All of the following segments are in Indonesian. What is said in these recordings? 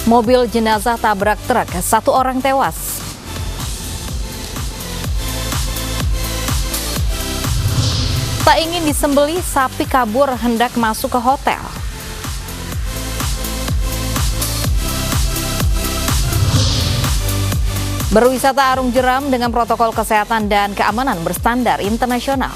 Mobil jenazah tabrak truk, 1 orang tewas. Tak ingin disembelih, sapi kabur hendak masuk ke hotel. Berwisata Arung Jeram dengan protokol kesehatan dan keamanan berstandar internasional.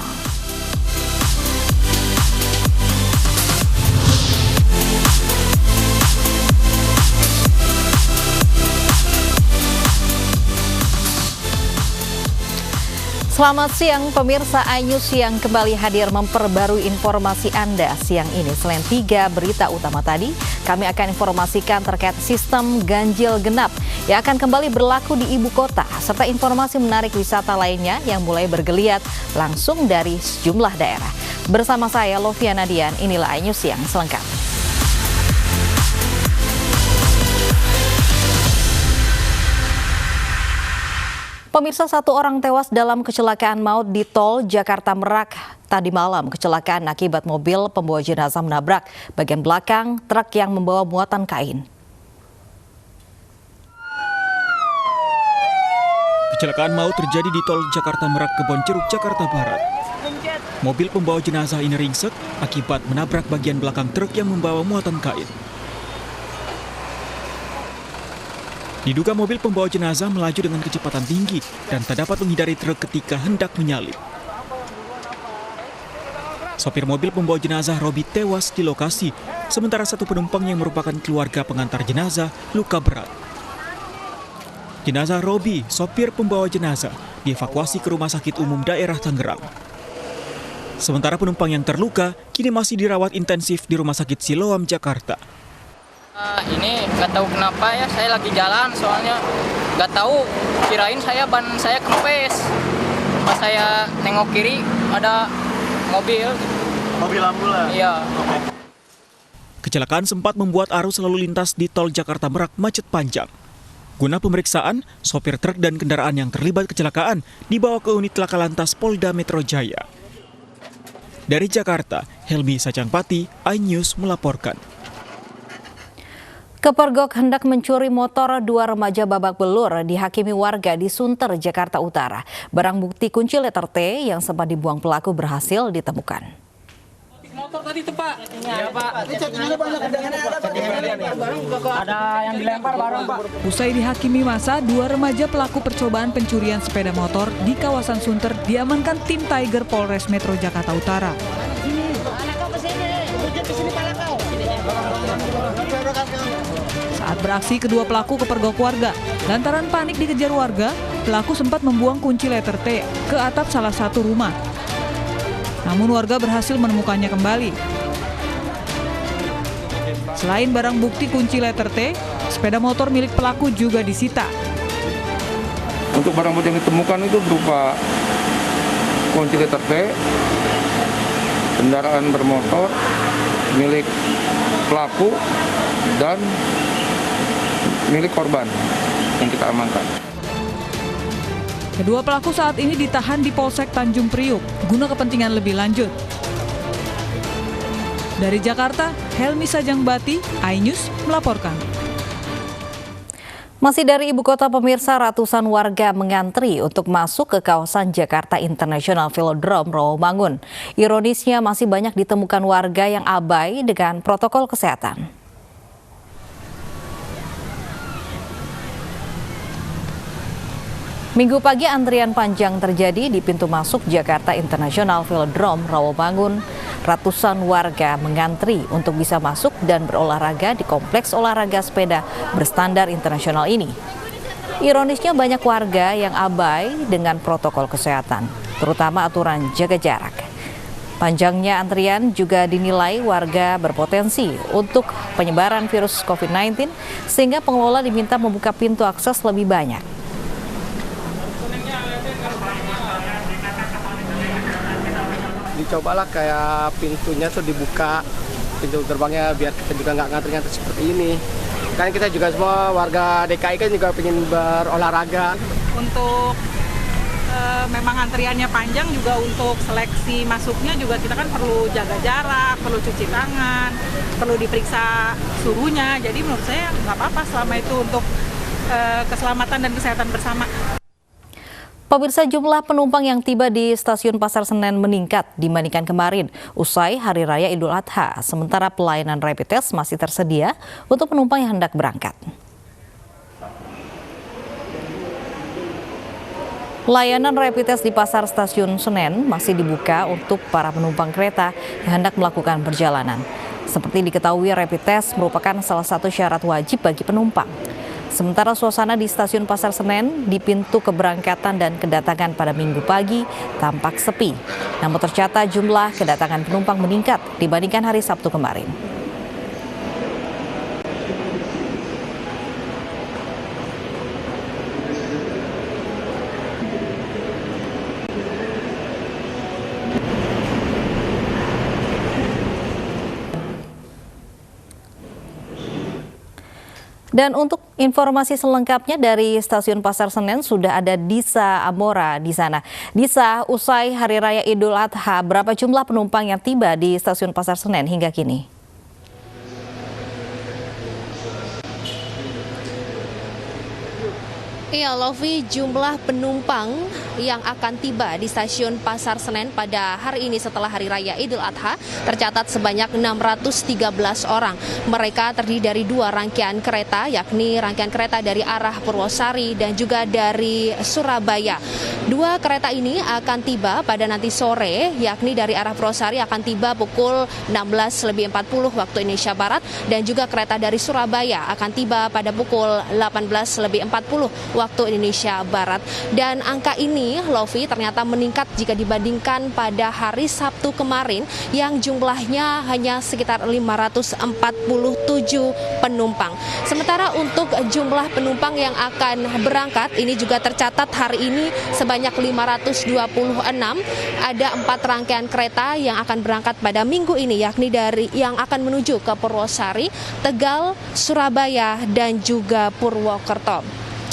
Selamat siang pemirsa iNews yang kembali hadir memperbarui informasi Anda siang ini. Selain 3 berita utama tadi, kami akan informasikan terkait sistem ganjil genap yang akan kembali berlaku di ibu kota, serta informasi menarik wisata lainnya yang mulai bergeliat langsung dari sejumlah daerah. Bersama saya Loviana Dian, inilah iNews yang selengkapnya. Pemirsa, 1 orang tewas dalam kecelakaan maut di tol Jakarta Merak tadi malam. Kecelakaan akibat mobil pembawa jenazah menabrak bagian belakang truk yang membawa muatan kain. Kecelakaan maut terjadi di tol Jakarta Merak Kebonjeruk, Jakarta Barat. Mobil pembawa jenazah ini ringsek akibat menabrak bagian belakang truk yang membawa muatan kain. Diduga mobil pembawa jenazah melaju dengan kecepatan tinggi dan tak dapat menghindari truk ketika hendak menyalip. Sopir mobil pembawa jenazah Robi tewas di lokasi, sementara 1 penumpang yang merupakan keluarga pengantar jenazah luka berat. Jenazah Robi, sopir pembawa jenazah, dievakuasi ke Rumah Sakit Umum Daerah Tangerang. Sementara penumpang yang terluka kini masih dirawat intensif di Rumah Sakit Siloam, Jakarta. Ini nggak tahu kenapa ya, saya lagi jalan soalnya nggak tahu, kirain ban saya kempes. Pas saya nengok kiri ada mobil ambulan. Iya. Kecelakaan sempat membuat arus lalu lintas di tol Jakarta Merak macet panjang. Guna pemeriksaan, sopir truk dan kendaraan yang terlibat kecelakaan dibawa ke unit laka lantas Polda Metro Jaya. Dari Jakarta, Helmi Sacangpati, iNews melaporkan. Kepergok hendak mencuri motor 2 remaja babak belur dihakimi warga di Sunter, Jakarta Utara. Barang bukti kunci letter T yang sempat dibuang pelaku berhasil ditemukan. Motor tadi tuh Pak. Iya Pak. Ada yang dilempar barang Pak. Usai dihakimi masa, 2 remaja pelaku percobaan pencurian sepeda motor di kawasan Sunter diamankan tim Tiger Polres Metro Jakarta Utara. Saat beraksi, kedua pelaku kepergok warga. Lantaran panik dikejar warga, pelaku sempat membuang kunci letter T ke atap salah satu rumah. Namun warga berhasil menemukannya kembali. Selain barang bukti kunci letter T, sepeda motor milik pelaku juga disita. Untuk barang bukti yang ditemukan itu berupa kunci letter T, kendaraan bermotor milik pelaku dan milik korban yang kita amankan. Kedua pelaku saat ini ditahan di Polsek Tanjung Priuk guna kepentingan lebih lanjut. Dari Jakarta, Helmi Sajangbati, iNews melaporkan. Masih dari ibu kota pemirsa, ratusan warga mengantri untuk masuk ke kawasan Jakarta International Velodrome Rawamangun. Ironisnya masih banyak ditemukan warga yang abai dengan protokol kesehatan. Minggu pagi antrian panjang terjadi di pintu masuk Jakarta International Velodrome Rawamangun. Ratusan warga mengantri untuk bisa masuk dan berolahraga di kompleks olahraga sepeda berstandar internasional ini. Ironisnya banyak warga yang abai dengan protokol kesehatan, terutama aturan jaga jarak. Panjangnya antrian juga dinilai warga berpotensi untuk penyebaran virus COVID-19, sehingga pengelola diminta membuka pintu akses lebih banyak. Dicobalah kayak pintunya tuh dibuka, pintu gerbangnya, biar kita juga nggak ngantri-ngantri seperti ini. Kan kita juga semua warga DKI kan juga pengen berolahraga. Untuk memang antriannya panjang, juga untuk seleksi masuknya juga kita kan perlu jaga jarak, perlu cuci tangan, perlu diperiksa suhunya. Jadi menurut saya nggak apa-apa selama itu untuk keselamatan dan kesehatan bersama. Pemirsa, jumlah penumpang yang tiba di stasiun Pasar Senen meningkat dibandingkan kemarin usai Hari Raya Idul Adha. Sementara pelayanan rapid test masih tersedia untuk penumpang yang hendak berangkat. Layanan rapid test di Pasar Stasiun Senen masih dibuka untuk para penumpang kereta yang hendak melakukan perjalanan. Seperti diketahui, rapid test merupakan salah satu syarat wajib bagi penumpang. Sementara suasana di Stasiun Pasar Senen di pintu keberangkatan dan kedatangan pada Minggu pagi tampak sepi. Namun tercatat jumlah kedatangan penumpang meningkat dibandingkan hari Sabtu kemarin. Dan untuk informasi selengkapnya dari Stasiun Pasar Senen sudah ada Disa Amora di sana. Disa, usai Hari Raya Idul Adha, berapa jumlah penumpang yang tiba di Stasiun Pasar Senen hingga kini? Iya, Lovi, jumlah penumpang yang akan tiba di stasiun Pasar Senen pada hari ini setelah Hari Raya Idul Adha tercatat sebanyak 613 orang. Mereka terdiri dari 2 rangkaian kereta, yakni rangkaian kereta dari arah Purwosari dan juga dari Surabaya. 2 kereta ini akan tiba pada nanti sore, yakni dari arah Purwosari akan tiba pukul 16.40 waktu Indonesia Barat, dan juga kereta dari Surabaya akan tiba pada pukul 18.40 waktu Indonesia Barat. Dan angka ini, Lovi, ternyata meningkat jika dibandingkan pada hari Sabtu kemarin yang jumlahnya hanya sekitar 547 penumpang. Sementara untuk jumlah penumpang yang akan berangkat ini juga tercatat hari ini sebanyak 526. Ada 4 rangkaian kereta yang akan berangkat pada minggu ini, yakni dari yang akan menuju ke Purwosari, Tegal, Surabaya, dan juga Purwokerto.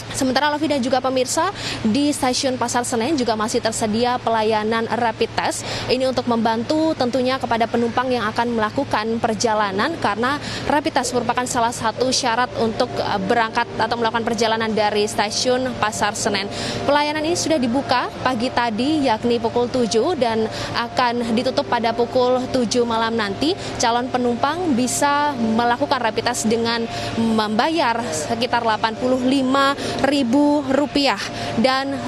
Sementara Lovi dan juga pemirsa, di Stasiun Pasar Senen juga masih tersedia pelayanan rapid test. Ini untuk membantu tentunya kepada penumpang yang akan melakukan perjalanan, karena rapid test merupakan salah satu syarat untuk berangkat atau melakukan perjalanan dari Stasiun Pasar Senen. Pelayanan ini sudah dibuka pagi tadi, yakni pukul 7, dan akan ditutup pada pukul 7 malam nanti. Calon penumpang bisa melakukan rapid test dengan membayar sekitar Rp85.000, dan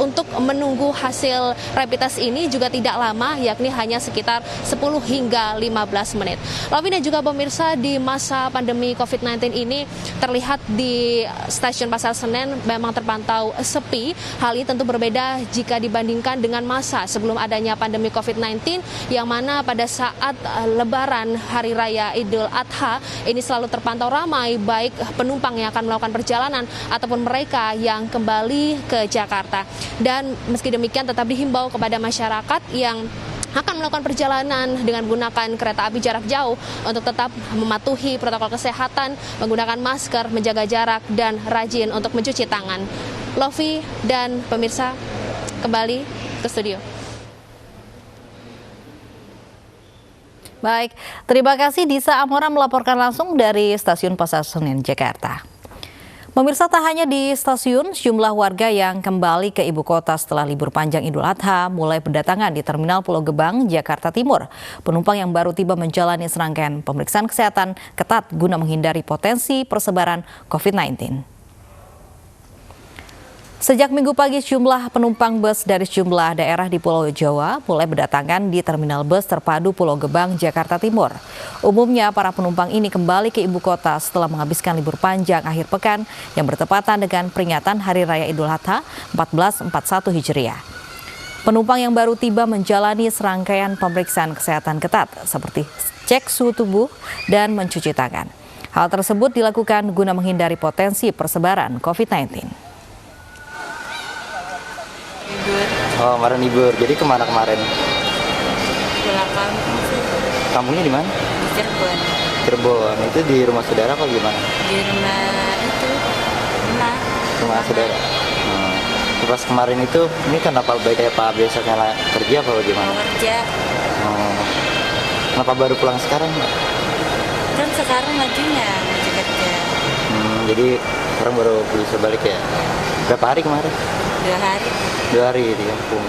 untuk menunggu hasil rapid test ini juga tidak lama, yakni hanya sekitar 10 hingga 15 menit. Lovi dan juga pemirsa, di masa pandemi COVID-19 ini terlihat di Stasiun Pasar Senen memang terpantau sepi. Hal ini tentu berbeda jika dibandingkan dengan masa sebelum adanya pandemi COVID-19, yang mana pada saat Lebaran Hari Raya Idul Adha ini selalu terpantau ramai, baik penumpang yang akan melakukan perjalanan ataupun mereka yang kembali ke Jakarta. Dan meski demikian tetap dihimbau kepada masyarakat yang akan melakukan perjalanan dengan menggunakan kereta api jarak jauh untuk tetap mematuhi protokol kesehatan, menggunakan masker, menjaga jarak, dan rajin untuk mencuci tangan. Lovi dan pemirsa, kembali ke studio. Baik, terima kasih Disa Amora melaporkan langsung dari Stasiun Pasar Senen, Jakarta. Pemirsa, tak hanya di stasiun, sejumlah warga yang kembali ke ibu kota setelah libur panjang Idul Adha mulai berdatangan di Terminal Pulau Gebang, Jakarta Timur. Penumpang yang baru tiba menjalani serangkaian pemeriksaan kesehatan ketat guna menghindari potensi persebaran COVID-19. Sejak Minggu pagi, sejumlah penumpang bus dari sejumlah daerah di Pulau Jawa mulai berdatangan di Terminal Bus Terpadu Pulau Gebang, Jakarta Timur. Umumnya para penumpang ini kembali ke ibu kota setelah menghabiskan libur panjang akhir pekan yang bertepatan dengan peringatan Hari Raya Idul Adha 1441 Hijriah. Penumpang yang baru tiba menjalani serangkaian pemeriksaan kesehatan ketat seperti cek suhu tubuh dan mencuci tangan. Hal tersebut dilakukan guna menghindari potensi persebaran COVID-19. Oh, kemarin libur. Jadi kemana kemarin? Pulang kampung. Kampungnya di mana? Di Cirebon. Cirebon. Itu di rumah saudara apa gimana? Di rumah itu. Rumah saudara. Pas kemarin itu, ini kenapa kayak Pak besoknya kerja apa bagaimana? Mau kerja. Oh. Kenapa baru pulang sekarang, Mbak? Kan sekarang lajunya masih kerja. Jadi sekarang baru bisa balik ya? Berapa hari kemarin? 2 hari. 2 hari di kampung.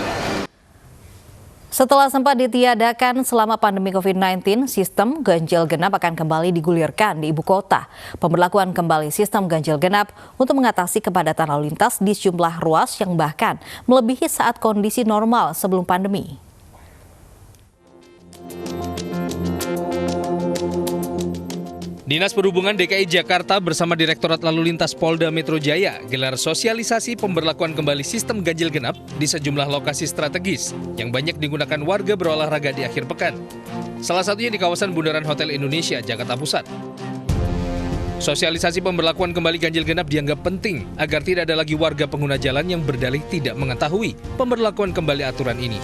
Setelah sempat ditiadakan selama pandemi COVID-19, sistem ganjil genap akan kembali digulirkan di ibu kota. Pemberlakuan kembali sistem ganjil genap untuk mengatasi kepadatan lalu lintas di sejumlah ruas yang bahkan melebihi saat kondisi normal sebelum pandemi. Dinas Perhubungan DKI Jakarta bersama Direktorat Lalu Lintas Polda Metro Jaya gelar sosialisasi pemberlakuan kembali sistem ganjil genap di sejumlah lokasi strategis yang banyak digunakan warga berolahraga di akhir pekan. Salah satunya di kawasan Bundaran Hotel Indonesia, Jakarta Pusat. Sosialisasi pemberlakuan kembali ganjil genap dianggap penting agar tidak ada lagi warga pengguna jalan yang berdalih tidak mengetahui pemberlakuan kembali aturan ini.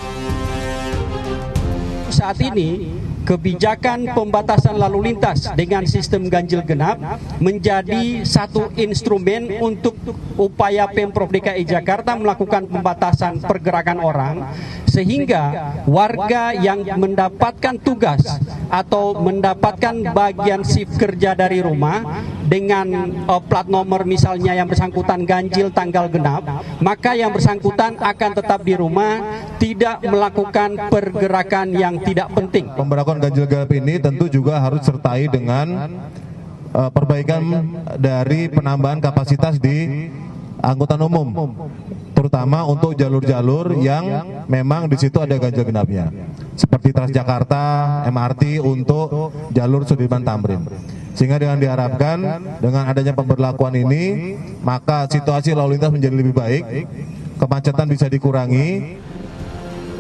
Saat ini, kebijakan pembatasan lalu lintas dengan sistem ganjil genap menjadi satu instrumen untuk upaya Pemprov DKI Jakarta melakukan pembatasan pergerakan orang, sehingga warga yang mendapatkan tugas atau mendapatkan bagian shift kerja dari rumah dengan plat nomor misalnya yang bersangkutan ganjil tanggal genap, maka yang bersangkutan akan tetap di rumah, tidak melakukan pergerakan yang tidak penting. Pemberlakuan ganjil genap ini tentu juga harus sertai dengan perbaikan dari penambahan kapasitas di angkutan umum, terutama untuk jalur-jalur yang memang di situ ada ganjil genapnya, seperti Transjakarta, MRT untuk jalur Sudirman Tamrin. Sehingga dengan diharapkan dengan adanya pemberlakuan ini, maka situasi lalu lintas menjadi lebih baik, kemacetan bisa dikurangi.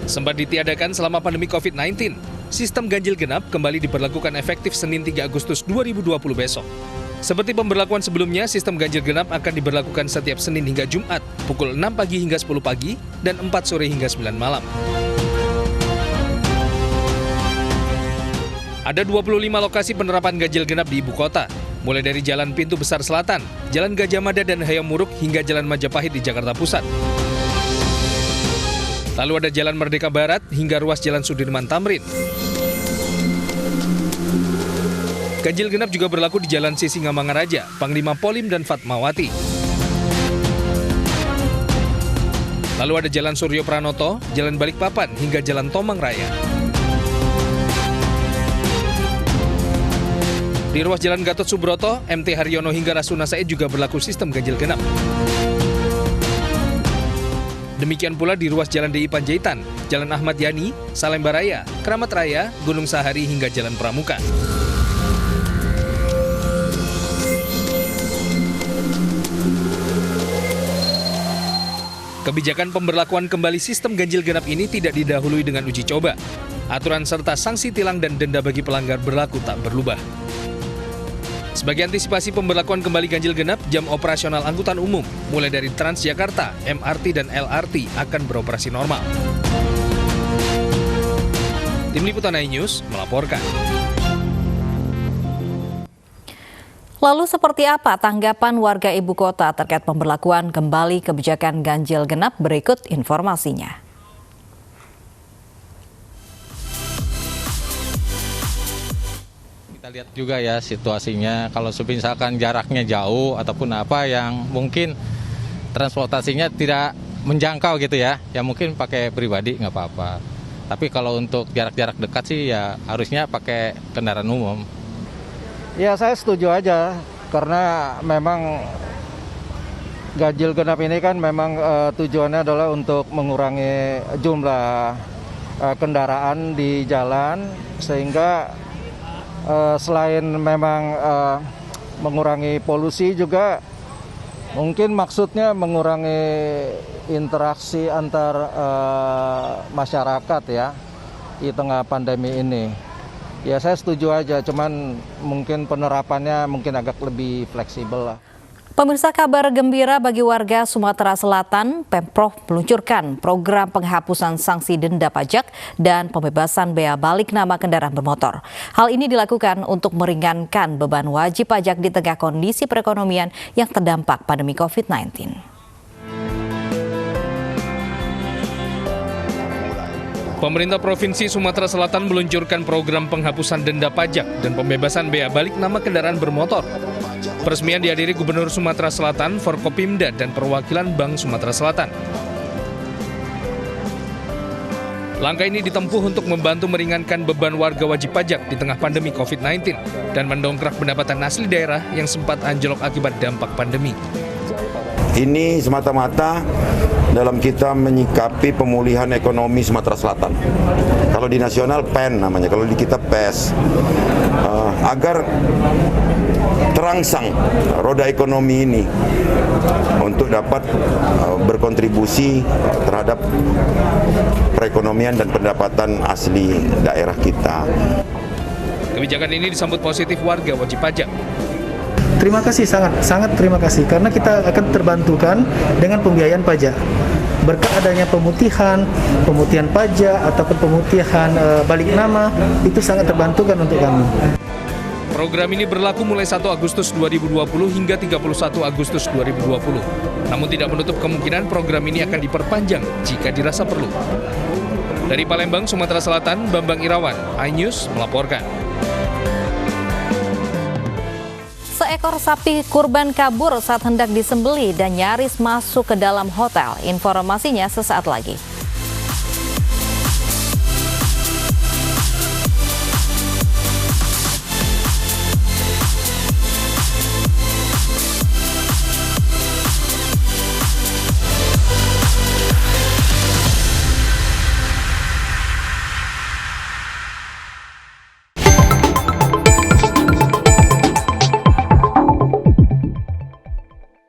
Sempat ditiadakan selama pandemi COVID-19, sistem ganjil genap kembali diberlakukan efektif Senin 3 Agustus 2020 besok. Seperti pemberlakuan sebelumnya, sistem ganjil genap akan diberlakukan setiap Senin hingga Jumat, pukul 6 pagi hingga 10 pagi, dan 4 sore hingga 9 malam. Ada 25 lokasi penerapan ganjil genap di ibu kota, mulai dari Jalan Pintu Besar Selatan, Jalan Gajah Mada dan Hayam Muruk hingga Jalan Majapahit di Jakarta Pusat. Lalu ada Jalan Merdeka Barat hingga ruas Jalan Sudirman Tamrin. Ganjil genap juga berlaku di Jalan Sisingamangaraja, Panglima Polim dan Fatmawati. Lalu ada Jalan Suryo Pranoto, Jalan Balikpapan hingga Jalan Tomang Raya. Di ruas Jalan Gatot Subroto, MT Haryono hingga Rasuna Said juga berlaku sistem ganjil genap. Demikian pula di ruas Jalan DI Panjaitan, Jalan Ahmad Yani, Salemba Raya, Kramat Raya, Gunung Sahari hingga Jalan Pramuka. Kebijakan pemberlakuan kembali sistem ganjil genap ini tidak didahului dengan uji coba. Aturan serta sanksi tilang dan denda bagi pelanggar berlaku tak berubah. Sebagai antisipasi pemberlakuan kembali ganjil genap, jam operasional angkutan umum, mulai dari Transjakarta, MRT, dan LRT akan beroperasi normal. Tim Liputan iNews melaporkan. Lalu seperti apa tanggapan warga ibu kota terkait pemberlakuan kembali kebijakan ganjil genap? Berikut informasinya. Kita lihat juga ya situasinya, kalau misalkan jaraknya jauh ataupun apa yang mungkin transportasinya tidak menjangkau gitu ya mungkin pakai pribadi nggak apa-apa. Tapi kalau untuk jarak-jarak dekat sih ya harusnya pakai kendaraan umum. Ya saya setuju aja, karena memang ganjil genap ini kan memang tujuannya adalah untuk mengurangi jumlah kendaraan di jalan, sehingga selain memang mengurangi polusi juga mungkin maksudnya mengurangi interaksi antar masyarakat ya di tengah pandemi ini. Ya saya setuju aja, cuman mungkin penerapannya mungkin agak lebih fleksibel lah. Pemirsa, kabar gembira bagi warga Sumatera Selatan, Pemprov meluncurkan program penghapusan sanksi denda pajak dan pembebasan bea balik nama kendaraan bermotor. Hal ini dilakukan untuk meringankan beban wajib pajak di tengah kondisi perekonomian yang terdampak pandemi COVID-19. Pemerintah Provinsi Sumatera Selatan meluncurkan program penghapusan denda pajak dan pembebasan bea balik nama kendaraan bermotor. Peresmian dihadiri Gubernur Sumatera Selatan, Forkopimda, dan perwakilan Bank Sumatera Selatan. Langkah ini ditempuh untuk membantu meringankan beban warga wajib pajak di tengah pandemi COVID-19 dan mendongkrak pendapatan asli daerah yang sempat anjlok akibat dampak pandemi. Ini semata-mata dalam kita menyikapi pemulihan ekonomi Sumatera Selatan. Kalau di nasional PEN namanya, kalau di kita PES. Agar terangsang roda ekonomi ini untuk dapat berkontribusi terhadap perekonomian dan pendapatan asli daerah kita. Kebijakan ini disambut positif warga wajib pajak. Terima kasih, sangat terima kasih, karena kita akan terbantukan dengan pembiayaan pajak. Berkat adanya pemutihan pajak ataupun pemutihan balik nama, itu sangat terbantukan untuk kami. Program ini berlaku mulai 1 Agustus 2020 hingga 31 Agustus 2020. Namun tidak menutup kemungkinan program ini akan diperpanjang jika dirasa perlu. Dari Palembang, Sumatera Selatan, Bambang Irawan, iNews melaporkan. Seekor sapi kurban kabur saat hendak disembeli dan nyaris masuk ke dalam hotel. Informasinya sesaat lagi.